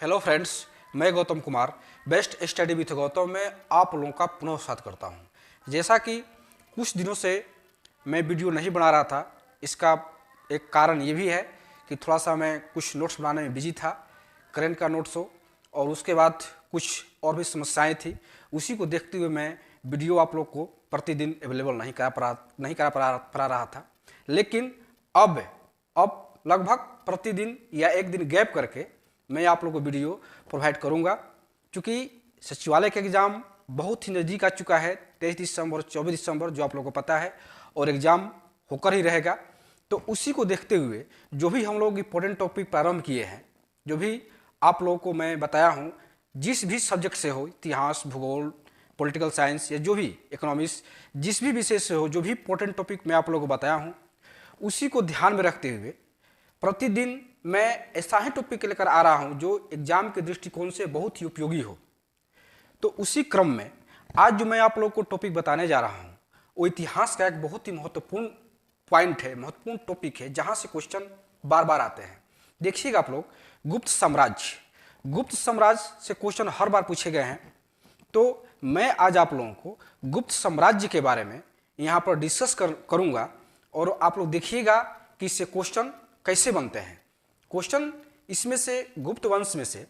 Hello friends, मैं Gautam Kumar best study with Gautam में आप लोगों का पुनः स्वागत करता हूं। जैसा कि कुछ दिनों से मैं वीडियो नहीं बना रहा था, इसका एक कारण ये भी है कि थोड़ा सा मैं कुछ नोट्स बनाने में बिजी था, करंट का नोट्स हो, और उसके बाद कुछ और भी समस्याएं थी। उसी को देखते हुए मैं वीडियो आप लोग को प्रतिदिन अवेलेबल नहीं करा पा रहा था। लेकिन अब लगभग प्रतिदिन या एक दिन गैप करके मैं आप लोगों को वीडियो प्रोवाइड करूंगा। क्योंकि सचिवालय का एग्ज़ाम बहुत ही नज़दीक आ चुका है, 23 दिसंबर 24 दिसंबर जो आप लोगों को पता है, और एग्ज़ाम होकर ही रहेगा। तो उसी को देखते हुए जो भी हम लोग इंपॉर्टेंट टॉपिक प्रारंभ किए हैं, जो भी आप लोगों को मैं बताया हूँ, जिस भी सब्जेक्ट से हो, इतिहास, भूगोल, पॉलिटिकल साइंस या जो भी इकोनॉमिक्स, जिस भी विषय से हो, जो भी इंपॉर्टेंट टॉपिक मैं आप लोगों को बताया हूँ, उसी को ध्यान में रखते हुए प्रतिदिन मैं ऐसा ही टॉपिक लेकर आ रहा हूं जो एग्जाम के दृष्टिकोण से बहुत ही उपयोगी हो। तो उसी क्रम में आज जो मैं आप लोगों को टॉपिक बताने जा रहा हूं, वो इतिहास का एक बहुत ही महत्वपूर्ण पॉइंट है, महत्वपूर्ण टॉपिक है, जहां से क्वेश्चन बार बार आते हैं। देखिएगा आप लोग, गुप्त साम्राज्य से क्वेश्चन हर बार पूछे गए हैं। तो मैं आज आप लोगों को गुप्त साम्राज्य के बारे में यहाँ पर डिस्कस करूँगा, और आप लोग देखिएगा कि इससे क्वेश्चन कैसे बनते हैं। क्वेश्चन इसमें से गुप्त वंश में से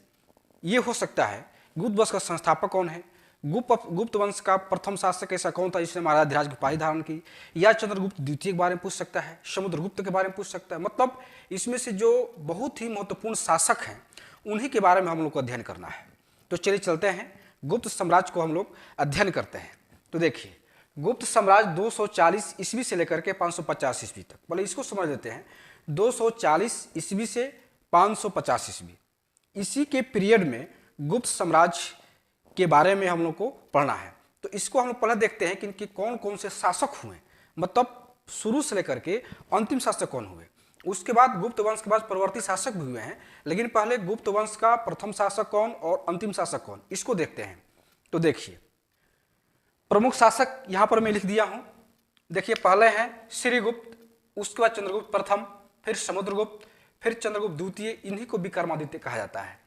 ये हो सकता है, गुप्त वंश का संस्थापक कौन है, गुप्त वंश का प्रथम शासक ऐसा कौन था जिसने महाराज धिराज की उपाधि धारण की, या चंद्रगुप्त द्वितीय के बारे में पूछ सकता है, समुद्रगुप्त के बारे में पूछ सकता है। मतलब इसमें से जो बहुत ही महत्वपूर्ण शासक हैं उन्हीं के बारे में हम लोग को अध्ययन करना है। तो चलिए चलते हैं, गुप्त साम्राज्य को हम लोग अध्ययन करते हैं। तो देखिए, गुप्त साम्राज्य 240 ईस्वी से लेकर के 550 ईस्वी तक, बोले इसको समझ लेते हैं, 240 ईस्वी से 550 ईस्वी, इसी के पीरियड में गुप्त साम्राज्य के बारे में हम लोग को पढ़ना है। तो इसको हम लोग पहले देखते हैं कि इनके कौन कौन से शासक हुए, मतलब शुरू से लेकर के अंतिम शासक कौन हुए। उसके बाद गुप्त वंश के बाद परवर्ती शासक भी हुए हैं, लेकिन पहले गुप्त वंश का प्रथम शासक कौन और अंतिम शासक कौन, इसको देखते हैं। तो देखिए, प्रमुख शासक यहां पर मैं लिख दिया हूं। देखिए, पहले हैं श्रीगुप्त, उसके बाद चंद्रगुप्त प्रथम, फिर समुद्रगुप्त, फिर चंद्रगुप्त द्वितीय, इन्हीं को विक्रमादित्य कहा जाता है।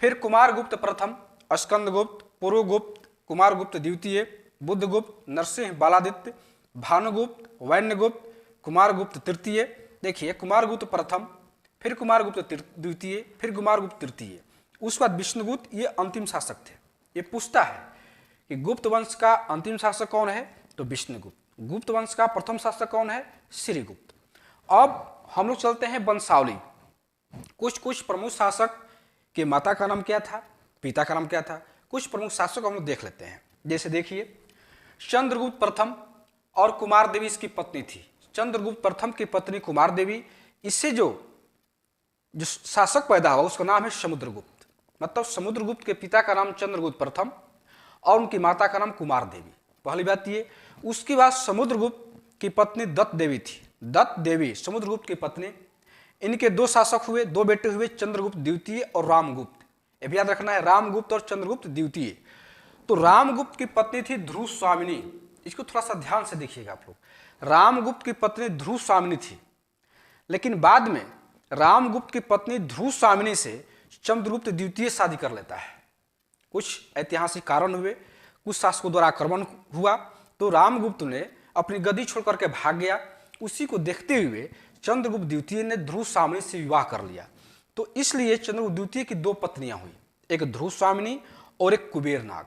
फिर कुमारगुप्त प्रथम, स्कंदगुप्त, पुरुगुप्त, कुमारगुप्त द्वितीय, बुद्धगुप्त, नरसिंह बालादित्य, भानुगुप्त, वैन्यगुप्त, कुमारगुप्त तृतीय। देखिए, कुमारगुप्त प्रथम, फिर कुमारगुप्त द्वितीय, फिर कुमारगुप्त तृतीय, उसके बाद विष्णुगुप्त, ये अंतिम शासक थे। ये पूछता है कि गुप्त वंश का अंतिम शासक कौन है, तो विष्णुगुप्त। गुप्त वंश का प्रथम शासक कौन है, श्रीगुप्त। अब हम लोग चलते हैं वंशावली। कुछ प्रमुख शासक के माता का नाम क्या था, पिता का नाम क्या था, कुछ प्रमुख शासक हम लोग देख लेते हैं। जैसे देखिए, चंद्रगुप्त प्रथम और कुमार देवी इसकी पत्नी थी। चंद्रगुप्त प्रथम की पत्नी कुमार देवी, इससे जो शासक पैदा हुआ उसका नाम है समुद्रगुप्त। मतलब समुद्रगुप्त के पिता का नाम चंद्रगुप्त प्रथम और उनकी माता का नाम कुमार देवी, पहली बात ये। उसके बाद समुद्रगुप्त की पत्नी दत्त देवी थी। दत्त देवी समुद्रगुप्त की पत्नी, इनके दो शासक हुए, दो बेटे हुए, चंद्रगुप्त द्वितीय और रामगुप्त। ये भी याद रखना है, रामगुप्त और चंद्रगुप्त द्वितीय। तो रामगुप्त की पत्नी थी ध्रुव स्वामिनी, इसको थोड़ा सा ध्यान से देखिएगा आप लोग। रामगुप्त की पत्नी ध्रुव स्वामिनी थी, लेकिन बाद में रामगुप्त की पत्नी ध्रुव स्वामिनी से चंद्रगुप्त द्वितीय शादी कर लेता है। कुछ ऐतिहासिक कारण हुए, कुछ शासकों द्वारा आक्रमण हुआ, तो रामगुप्त ने अपनी गद्दी छोड़कर के भाग गया। उसी को देखते हुए चंद्रगुप्त द्वितीय ने ध्रुव स्वामिनी से विवाह कर लिया। तो इसलिए चंद्रगुप्त द्वितीय की दो पत्नियां हुई, एक ध्रुव स्वामिनी और एक कुबेरनाग।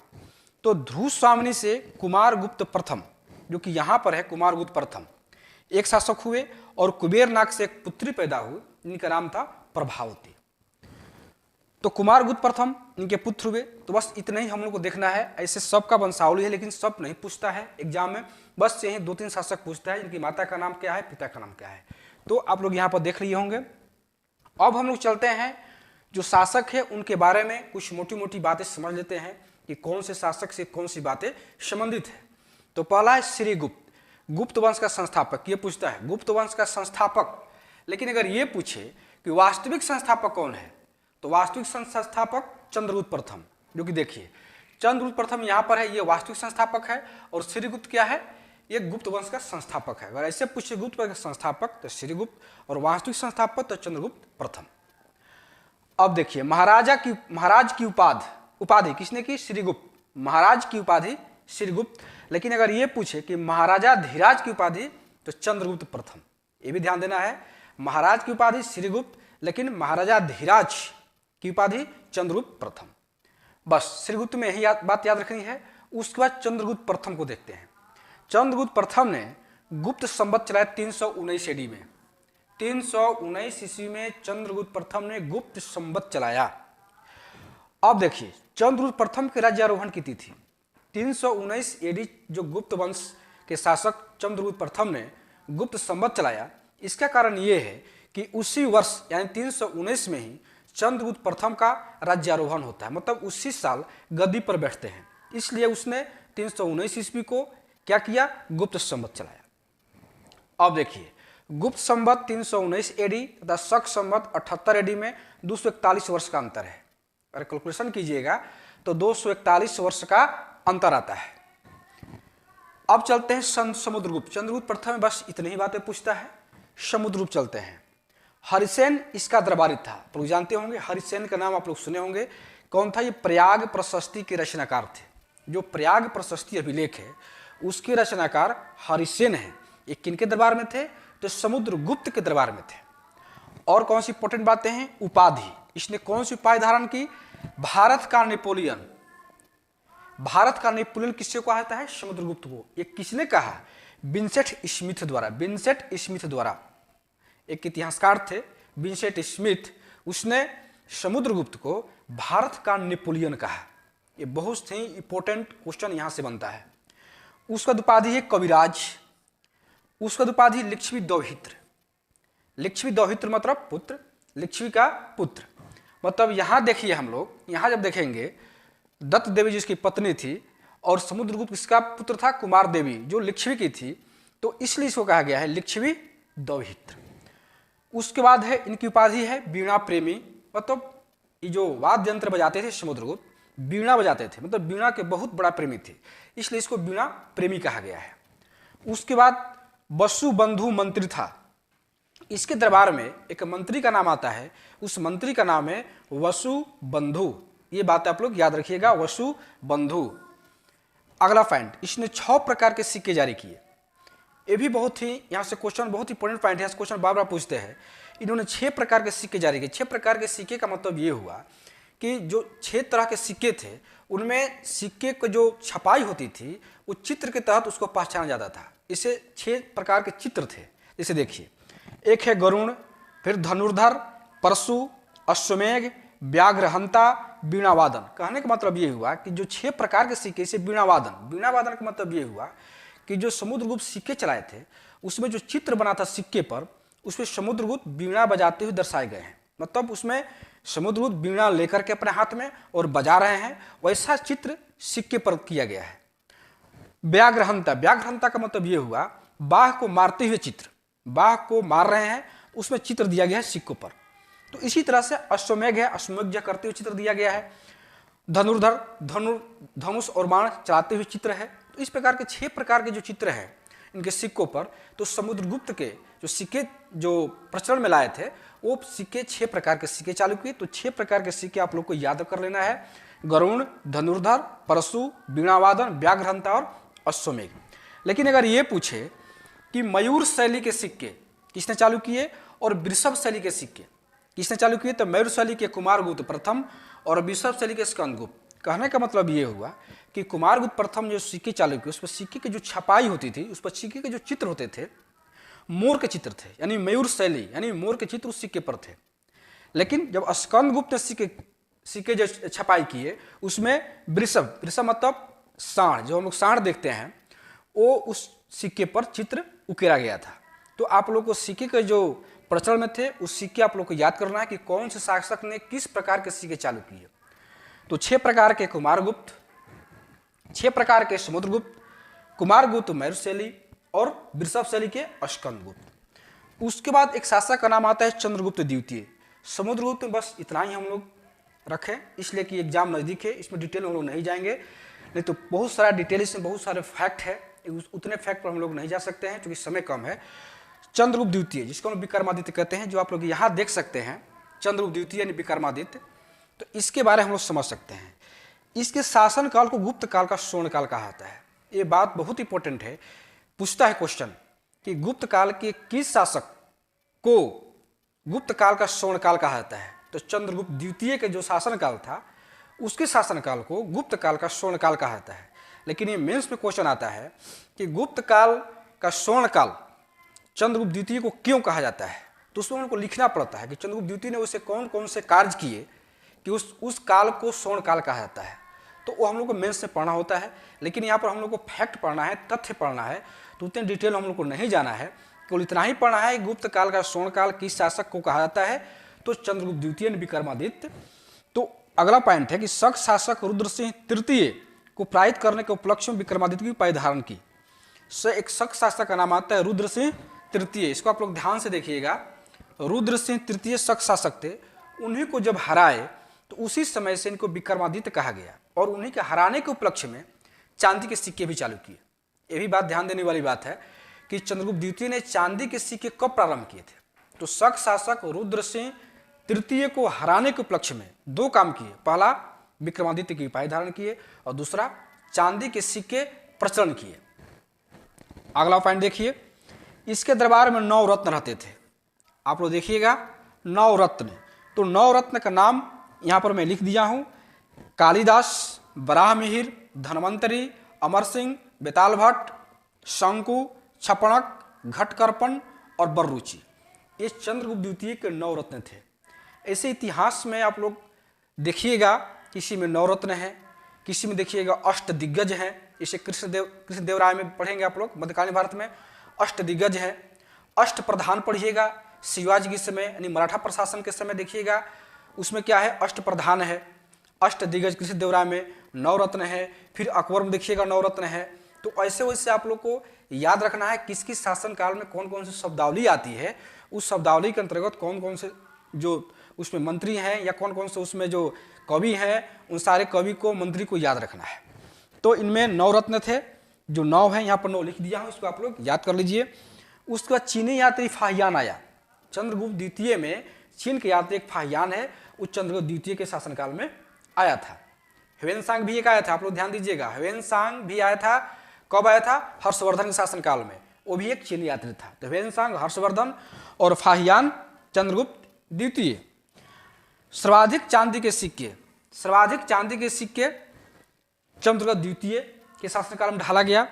तो ध्रुव स्वामिनी से कुमारगुप्त प्रथम, जो कि यहां पर है कुमारगुप्त प्रथम, एक शासक हुए, और कुबेरनाग से एक पुत्री पैदा हुई, इनका नाम था प्रभावती। तो कुमारगुप्त प्रथम इनके पुत्र हुए। तो बस इतना ही हम लोग को देखना है। ऐसे सबका वंशावली है, लेकिन सब नहीं पूछता है एग्जाम में, बस यही 2-3 शासक पूछता है, इनकी माता का नाम क्या है, पिता का नाम क्या है। तो आप लोग यहाँ पर देख लिए होंगे। अब हम लोग चलते हैं, जो शासक है उनके बारे में कुछ मोटी मोटी बातें समझ लेते हैं कि कौन से शासक से कौन सी बातें संबंधित है। तो पहला है श्रीगुप्त, गुप्त वंश का संस्थापक। ये पूछता है गुप्त वंश का संस्थापक, लेकिन अगर ये पूछे कि वास्तविक संस्थापक कौन है, तो वास्तविक संस्थापक चंद्रगुप्त प्रथम, जो कि देखिए चंद्रगुप्त प्रथम यहाँ पर है, ये वास्तविक संस्थापक है, और श्रीगुप्त क्या है, ये गुप्त वंश का संस्थापक है। अगर ऐसे पूछे गुप्त वंश का संस्थापक तो श्रीगुप्त, और वास्तविक संस्थापक तो चंद्रगुप्त प्रथम। अब देखिए महाराज की उपाधि किसने की? श्रीगुप्त। महाराज की उपाधि श्रीगुप्त। लेकिन अगर ये पूछे कि महाराजा धीराज की उपाधि तो चंद्रगुप्त प्रथम। ये भी ध्यान देना है, महाराज की उपाधि श्रीगुप्त लेकिन महाराजा धीराज की उपाधि चंद्रगुप्त प्रथम। बस श्रीगुप्त में यही बात याद रखनी है। उसके बाद चंद्रगुप्त प्रथम को देखते हैं। चंद्रगुप्त प्रथम ने गुप्त संवत चलाया 319 AD में। 319 ईस्वी में चंद्रगुप्त प्रथम ने गुप्त संवत चलाया। अब देखिए चंद्रगुप्त प्रथम के राज्यारोहण की तिथि 319 AD जो गुप्त वंश के शासक चंद्रगुप्त प्रथम ने गुप्त संवत चलाया। इसका कारण ये है कि उसी वर्ष यानी 319 में ही चंद्रगुप्त प्रथम का राज्यारोहण होता है, मतलब उसी साल गद्दी पर बैठते हैं। इसलिए उसने 319 ईस्वी को क्या किया? गुप्त संवत चलाया। अब देखिए गुप्त संवत 319 AD तथा शक संवत 78 AD में 241 वर्ष का अंतर है। अगर कैलकुलेशन कीजिएगा तो 241 वर्ष का अंतर आता है। अब चलते हैं समुद्रगुप्त। चंद्रगुप्त प्रथम में बस इतनी ही बातें पूछता है। समुद्रगुप्त चलते हैं। हरिसेन इसका दरबारी था। आप लोग जानते होंगे, हरिसेन का नाम आप लोग सुने होंगे। कौन था? ये प्रयाग प्रशस्ति के रचनाकार थे। जो प्रयाग प्रशस्ति अभिलेख है उसके रचनाकार हरिसेन है। ये किनके दरबार में थे? तो समुद्रगुप्त के दरबार में थे। और कौन सी इंपॉर्टेंट बातें हैं? उपाधि। इसने कौन सी उपाधि धारण की? भारत का नेपोलियन। भारत का नेपोलियन किससे कहा जाता है? समुद्रगुप्त को। ये किसने कहा? विंसेंट स्मिथ द्वारा। विंसेंट स्मिथ द्वारा, एक इतिहासकार थे विंसेंट स्मिथ, उसने समुद्रगुप्त को भारत का नेपोलियन कहा। ये बहुत ही इंपॉर्टेंट क्वेश्चन यहां से बनता है। उसका उपाधि है कविराज। उसका उपाधि लिच्छवी दौहित्र। लिच्छवी दौहित्र मतलब पुत्र, लिच्छवी का पुत्र। मतलब यहां देखिए, हम लोग यहां जब देखेंगे दत्त देवी जिसकी पत्नी थी और समुद्रगुप्त किसका पुत्र था? कुमार देवी, जो लिच्छवी की थी, तो इसलिए इसको कहा गया है लिच्छवी दौहित्र। उसके बाद है इनकी उपाधि है वीणा प्रेमी। मतलब ये जो वाद्य यंत्र बजाते थे समुद्रगुप्त, वीणा बजाते थे, मतलब वीणा के बहुत बड़ा प्रेमी थे, इसलिए इसको वीणा प्रेमी कहा गया है। उसके बाद वसु बंधु मंत्री था। इसके दरबार में एक मंत्री का नाम आता है, उस मंत्री का नाम है वसु बंधु। ये बात आप लोग याद रखिएगा, वसु बंधु। अगला पॉइंट, इसने 6 प्रकार के सिक्के जारी किए। ये भी बहुत ही यहाँ से क्वेश्चन बहुत इंपॉर्टेंट पॉइंट है, क्वेश्चन बार बार पूछते हैं। इन्होंने 6 प्रकार के सिक्के जारी किए। 6 प्रकार के सिक्के का मतलब ये हुआ कि जो 6 तरह के सिक्के थे उनमें सिक्के को जो छपाई होती थी वो चित्र के तहत उसको पहचाना जाता था। इसे 6 प्रकार के चित्र थे। जैसे देखिए, एक है गरुण, फिर धनुर्धर, परशु, अश्वमेघ, व्याघ्रहंता, वीणावादन। कहने का मतलब ये हुआ कि जो 6 प्रकार के सिक्के से वीणावादन का मतलब ये हुआ कि जो समुद्रगुप्त सिक्के चलाए थे उसमें जो चित्र बना था सिक्के पर, उसमें समुद्रगुप्त वीणा बजाते हुए दर्शाए गए हैं। मतलब उसमें समुद्रगुप्त वीणा लेकर के अपने हाथ में और बजा रहे हैं, वैसा चित्र सिक्के पर किया गया है। व्याघ्रहंता का मतलब ये हुआ बाघ को मारते हुए चित्र, बाघ को मार रहे हैं उसमें चित्र दिया गया है सिक्कों पर। तो इसी तरह से अश्वमेघ है, अश्वमेघ करते हुए चित्र दिया गया है। धनुर्धर धनुष और बाण चलाते हुए चित्र है। तो इस प्रकार के 6 प्रकार के जो चित्र हैं इनके सिक्कों पर, तो समुद्रगुप्त के जो सिक्के जो प्रचलन में लाए थे वो सिक्के 6 प्रकार के सिक्के चालू किए। तो 6 प्रकार के सिक्के आप लोग को याद कर लेना है, गरुण, धनुर्धर, परशु, वीणावादन, व्याघ्रहंता और अश्वमेघ। लेकिन अगर ये पूछे कि मयूर शैली के सिक्के किसने चालू किए और वृषभ शैली के सिक्के किसने चालू किए, तो मयूर शैली के कुमारगुप्त प्रथम और वृषभ शैली के स्कंदगुप्त। कहने का मतलब ये हुआ कि कुमारगुप्त प्रथम जो सिक्के चालू किए उस पर सिक्के की जो छपाई होती थी, उस पर सिक्के के जो चित्र होते थे मोर के चित्र थे, यानी मयूर शैली यानी मोर के चित्र उस सिक्के पर थे। लेकिन जब स्कंदगुप्त ने सिक्के जो छपाई किए उसमें वृषभ मतलब सांड, जो हम लोग सांड देखते हैं, वो उस सिक्के पर चित्र उकेरा गया था। तो आप लोग को सिक्के के जो प्रचलन में थे उस सिक्के आप लोग को याद करना है कि कौन से शासक ने किस प्रकार के सिक्के चालू किए। तो 6 प्रकार के कुमारगुप्त, 6 प्रकार के समुद्रगुप्त, कुमारगुप्त मयूर शैली और वृषभ शैली के स्कंदगुप्त। उसके बाद एक शासक का नाम आता है चंद्रगुप्त द्वितीय। समुद्रगुप्त में बस इतना ही हम लोग रखें, इसलिए कि एग्जाम नज़दीक है, इसमें डिटेल हम लोग नहीं जाएंगे, नहीं तो बहुत सारा डिटेल, इसमें बहुत सारे फैक्ट है, उतने फैक्ट पर हम लोग नहीं जा सकते हैं क्योंकि समय कम है। चंद्रगुप्त द्वितीय जिसको हम विक्रमादित्य कहते हैं, जो आप लोग यहाँ देख सकते हैं चंद्रगुप्त द्वितीय यानी विक्रमादित्य। तो इसके बारे में हम लोग समझ सकते हैं। इसके शासन काल को गुप्त काल का स्वर्ण काल कहा जाता है। ये बात बहुत इंपॉर्टेंट है, पूछता है क्वेश्चन कि गुप्त काल के किस शासक को गुप्त काल का स्वर्ण काल कहा जाता है। तो चंद्रगुप्त द्वितीय के जो शासन काल था उसके शासन काल को गुप्त काल का स्वर्ण काल कहा जाता है। लेकिन ये मेंस में क्वेश्चन आता है कि गुप्त काल का स्वर्ण काल चंद्रगुप्त द्वितीय को क्यों कहा जाता है। तो उसमें उनको लिखना पड़ता है कि चंद्रगुप्त द्वितीय ने उसे कौन कौन से कार्य किए कि उस काल को स्वर्ण काल कहा जाता है। तो वो हम लोग को मेंस में पढ़ना होता है। लेकिन यहाँ पर हम लोग को फैक्ट पढ़ना है, तथ्य पढ़ना है, तो उतने डिटेल हम लोग को नहीं जाना है, केवल इतना ही पढ़ना है गुप्त काल का स्वर्ण काल किस शासक को कहा जाता है। तो चंद्रगुप्त द्वितीय विक्रमादित्य। तो अगला पॉइंट है कि शक शासक रुद्रसिंह तृतीय को पराजित करने के उपलक्ष्य में विक्रमादित्य की उपाधि धारण की। एक शक शासक का नाम आता है रुद्रसिंह तृतीय। इसको आप लोग ध्यान से देखिएगा। रुद्रसिंह तृतीय शक शासक थे, उन्हीं को जब हराए तो उसी समय से इनको विक्रमादित्य कहा गया। और उन्हीं के हराने के उपलक्ष्य में चांदी के सिक्के भी चालू किए। ये भी बात ध्यान देने वाली बात है कि चंद्रगुप्त द्वितीय ने चांदी के सिक्के कब प्रारंभ किए थे। तो शक शासक रुद्रसिंह तृतीय को हराने के उपलक्ष्य में दो काम किए। पहला विक्रमादित्य की उपाधि धारण किए और दूसरा चांदी के सिक्के प्रचलन किए। अगला पॉइंट देखिए, इसके दरबार में 9 रत्न रहते थे। आप लोग देखिएगा 9 रत्न। तो 9 रत्न का नाम यहाँ पर मैं लिख दिया हूँ। कालिदास, बराह मिहिर, धनवंतरी, अमर सिंह, बेताल भट्ट, शंकु, छपणक, घटकर्पण और बर्रुचि। ये चंद्रगुप्त द्वितीय के 9 रत्न थे। ऐसे इतिहास में आप लोग देखिएगा, किसी में 9 रत्न है, किसी में देखिएगा अष्ट दिग्गज हैं। इसे कृष्णदेव राय में पढ़ेंगे आप लोग, मध्यकालीन भारत में अष्ट दिग्गज हैं। अष्ट प्रधान पढ़िएगा, शिवाजी के समय यानी मराठा प्रशासन के समय देखिएगा उसमें क्या है, अष्ट प्रधान है। अष्ट दिग्गज कृष्णदेव राय में 9 रत्न है। फिर अकबर में देखिएगा 9 रत्न है। तो ऐसे वैसे आप लोग को याद रखना है किस किस शासन काल में कौन कौन सी शब्दावली आती है, उस शब्दावली के अंतर्गत कौन कौन से जो उसमें मंत्री हैं या कौन कौन से उसमें जो कवि हैं, उन सारे कवि को मंत्री को याद रखना है। तो इनमें 9 रत्न थे, जो 9 है यहाँ पर 9 लिख दिया हूँ, इसको आप लोग याद कर लीजिए। उसके बाद चीनी यात्री फाहियान आया। चंद्रगुप्त द्वितीय में चीन के यात्री एक फाहियान है, उस चंद्रगुप्त द्वितीय के शासनकाल में आया था। ह्वेनसांग भी एक आया था, आप लोग ध्यान दीजिएगा। ह्वेनसांग भी आया था, कब आया था, हर्षवर्धन के शासनकाल में। वो भी एक चीनी यात्री था। तो ह्वेनसांग, हर्षवर्धन और फाहियान चंद्रगुप्त द्वितीय। सर्वाधिक चांदी के सिक्के, सर्वाधिक चांदी के सिक्के चंद्रगुप्त द्वितीय के शासनकाल में ढाला गया।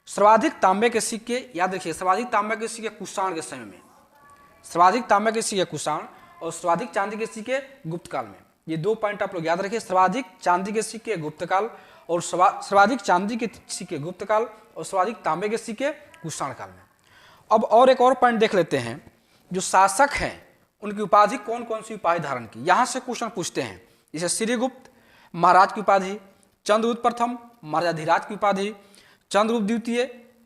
सर्वाधिक तांबे के सिक्के याद रखिए, सर्वाधिक तांबे के सिक्के कुषाण के समय में, सर्वाधिक तांबे के सिक्के कुषाण और सर्वाधिक चांदी के सिक्के गुप्त काल में। ये 2 पॉइंट आप लोग याद रखिए, सर्वाधिक चांदी के सिक्के गुप्त काल और सर्वाधिक चांदी के सिक्के गुप्त काल और सर्वाधिक तांबे के सिक्के कुषाण काल में। अब और एक और पॉइंट देख लेते हैं, जो शासक हैं उनकी उपाधि कौन कौन सी उपाधि धारण की। यहाँ से क्वेश्चन पूछते हैं, जैसे श्रीगुप्त महाराज की उपाधि, चंद्रगुप्त प्रथम महाराजाधिराज की उपाधि, चंद्रगुप्त द्वितीय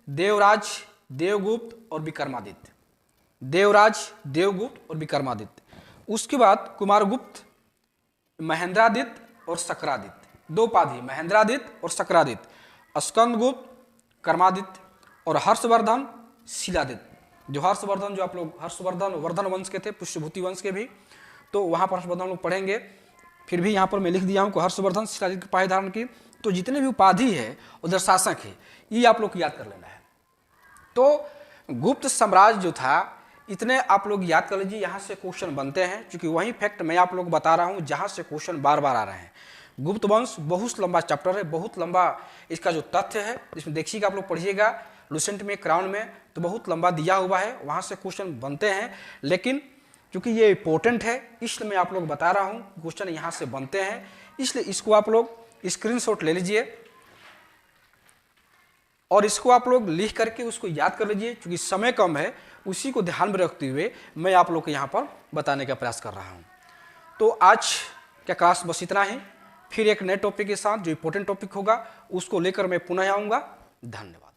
देवराज, देवगुप्त और विक्रमादित्य। देवराज, देवगुप्त और विक्रमादित्य। उसके बाद कुमारगुप्त, महेंद्रादित्य और सक्रादित्य। 2 उपाधि, महेंद्रादित्य और सक्रादित्य। स्कंदगुप्त, कर्मादित्य और हर्षवर्धन, शिलादित्य। जो हर्षवर्धन, जो आप लोग हर्षवर्धन वर्धन वंश के थे, पुष्यभूति वंश के भी, तो वहाँ पर हर्षवर्धन लोग पढ़ेंगे। फिर भी यहाँ पर मैं लिख दिया हूँ कि हर्षवर्धन शिलादित्य की उपाधि धारण की। तो जितने भी उपाधि है उधर शासक है, ये आप लोग को याद कर लेना है। तो गुप्त साम्राज्य जो था, इतने आप लोग याद कर लीजिए। यहाँ से क्वेश्चन बनते हैं, क्योंकि वही फैक्ट मैं आप लोग को बता रहा हूँ जहाँ से क्वेश्चन बार बार आ रहे हैं। गुप्त वंश बहुत लंबा चैप्टर है, बहुत लंबा इसका जो तथ्य है, इसमें देखिएगा आप लोग पढ़िएगा लुसेंट में, क्राउन में, तो बहुत लंबा दिया हुआ है, वहाँ से क्वेश्चन बनते हैं। लेकिन क्योंकि ये इंपॉर्टेंट है इसलिए मैं आप लोग बता रहा हूँ, क्वेश्चन यहाँ से बनते हैं, इसलिए इसको आप लोग स्क्रीनशॉट ले लीजिए और इसको आप लोग लिख करके उसको याद कर लीजिए। क्योंकि समय कम है, उसी को ध्यान में रखते हुए मैं आप लोग को यहाँ पर बताने का प्रयास कर रहा हूँ। तो आज क्या क्लास बस इतना ही। फिर एक नए टॉपिक के साथ जो इंपॉर्टेंट टॉपिक होगा उसको लेकर मैं पुनः आऊँगा। धन्यवाद।